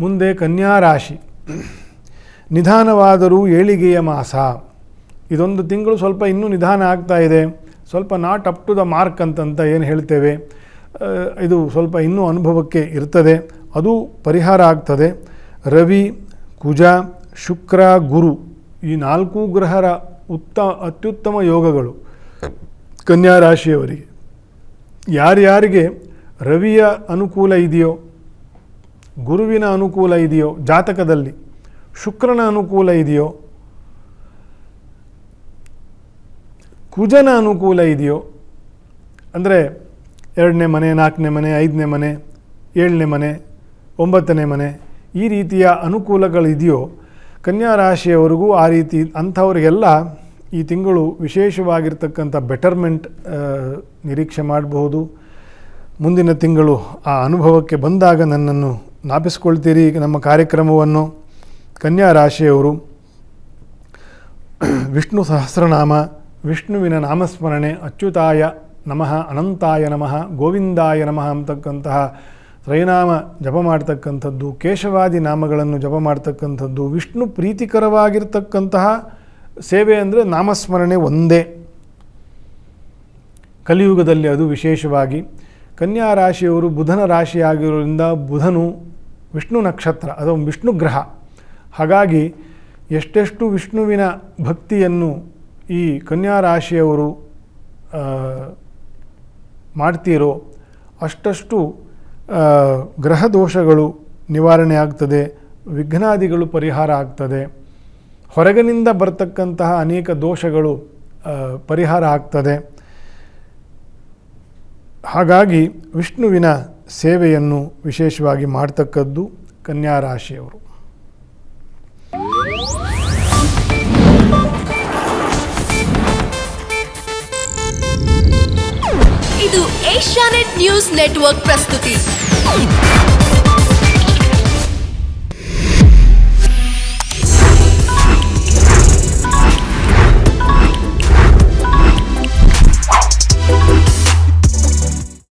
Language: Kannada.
ಮುಂದೆ ಕನ್ಯಾ ರಾಶಿ. ನಿಧಾನವಾದರೂ ಏಳಿಗೆಯ ಮಾಸ. ಇದೊಂದು ತಿಂಗಳು ಸ್ವಲ್ಪ ಇನ್ನೂ ನಿಧಾನ ಆಗ್ತಾ ಇದೆ, ಸ್ವಲ್ಪ not up to the mark ಅಂತ ಏನು ಹೇಳ್ತೇವೆ, ಇದು ಸ್ವಲ್ಪ ಇನ್ನೂ ಅನುಭವಕ್ಕೆ ಇರ್ತದೆ, ಅದು ಪರಿಹಾರ ಆಗ್ತದೆ. ರವಿ, ಕುಜ, ಶುಕ್ರ, ಗುರು ಈ 4 ಗ್ರಹರ ಅತ್ಯುತ್ತಮ ಯೋಗಗಳು ಕನ್ಯಾ ರಾಶಿಯವರಿಗೆ. ಯಾರ್ಯಾರಿಗೆ ರವಿಯ ಅನುಕೂಲ ಇದೆಯೋ, ಗುರುವಿನ ಅನುಕೂಲ ಇದೆಯೋ ಜಾತಕದಲ್ಲಿ, ಶುಕ್ರನ ಅನುಕೂಲ ಇದೆಯೋ, ಕುಜನ ಅನುಕೂಲ ಇದೆಯೋ, ಅಂದರೆ 2ನೇ ಮನೆ, 4ನೇ ಮನೆ, 5ನೇ ಮನೆ, 7ನೇ ಮನೆ, 9ನೇ ಮನೆ, ಈ ರೀತಿಯ ಅನುಕೂಲಗಳಿದೆಯೋ ಕನ್ಯಾ ರಾಶಿಯವರಿಗೂ ಆ ರೀತಿ ಅಂಥವ್ರಿಗೆಲ್ಲ ಈ ತಿಂಗಳು ವಿಶೇಷವಾಗಿರ್ತಕ್ಕಂಥ ಬೆಟರ್ಮೆಂಟ್ ನಿರೀಕ್ಷೆ ಮಾಡಬಹುದು. ಮುಂದಿನ ತಿಂಗಳು ಆ ಅನುಭವಕ್ಕೆ ಬಂದಾಗ ನನ್ನನ್ನು ಜ್ಞಾಪಿಸ್ಕೊಳ್ತೀರಿ ನಮ್ಮ ಕಾರ್ಯಕ್ರಮವನ್ನು. ಕನ್ಯಾ ರಾಶಿಯವರು ವಿಷ್ಣು ಸಹಸ್ರನಾಮ, ವಿಷ್ಣುವಿನ ನಾಮಸ್ಮರಣೆ, ಅಚ್ಯುತಾಯ ನಮಃ, ಅನಂತಾಯ ನಮಃ, ಗೋವಿಂದಾಯ ನಮಃ ಅಂತಕ್ಕಂತಹ ತ್ರಯನಾಮ ಜಪ ಮಾಡ್ತಕ್ಕಂಥದ್ದು, ಕೇಶವಾದಿ ನಾಮಗಳನ್ನು ಜಪ ಮಾಡ್ತಕ್ಕಂಥದ್ದು, ವಿಷ್ಣು ಪ್ರೀತಿಕರವಾಗಿರ್ತಕ್ಕಂತಹ ಸೇವೆ ಅಂದರೆ ನಾಮಸ್ಮರಣೆ ಒಂದೇ. ಕಲಿಯುಗದಲ್ಲಿ ಅದು ವಿಶೇಷವಾಗಿ. ಕನ್ಯಾ ರಾಶಿಯವರು ಬುಧನ ರಾಶಿಯಾಗಿರೋದ್ರಿಂದ ಬುಧನು ವಿಷ್ಣು ನಕ್ಷತ್ರ, ಅದು ವಿಷ್ಣು ಗ್ರಹ. ಹಾಗಾಗಿ ಎಷ್ಟೆಷ್ಟು ವಿಷ್ಣುವಿನ ಭಕ್ತಿಯನ್ನು ಈ ಕನ್ಯಾ ರಾಶಿಯವರು ಮಾಡ್ತೀರೋ ಅಷ್ಟಷ್ಟು ಗ್ರಹ ದೋಷಗಳು ನಿವಾರಣೆ ಆಗ್ತದೆ, ವಿಘ್ನಾದಿಗಳು ಪರಿಹಾರ ಆಗ್ತದೆ, ಹೊರಗಿನಿಂದ ಬರ್ತಕ್ಕಂತಹ ಅನೇಕ ದೋಷಗಳು ಪರಿಹಾರ ಆಗ್ತದೆ. ಹಾಗಾಗಿ ವಿಷ್ಣುವಿನ ಸೇವೆಯನ್ನು ವಿಶೇಷವಾಗಿ ಮಾಡ್ತಕ್ಕದ್ದು ಕನ್ಯಾ ರಾಶಿಯವರು. ಇದು ಏಷ್ಯಾನೆಟ್ ನ್ಯೂಸ್ ನೆಟ್ವರ್ಕ್ ಪ್ರಸ್ತುತಿ.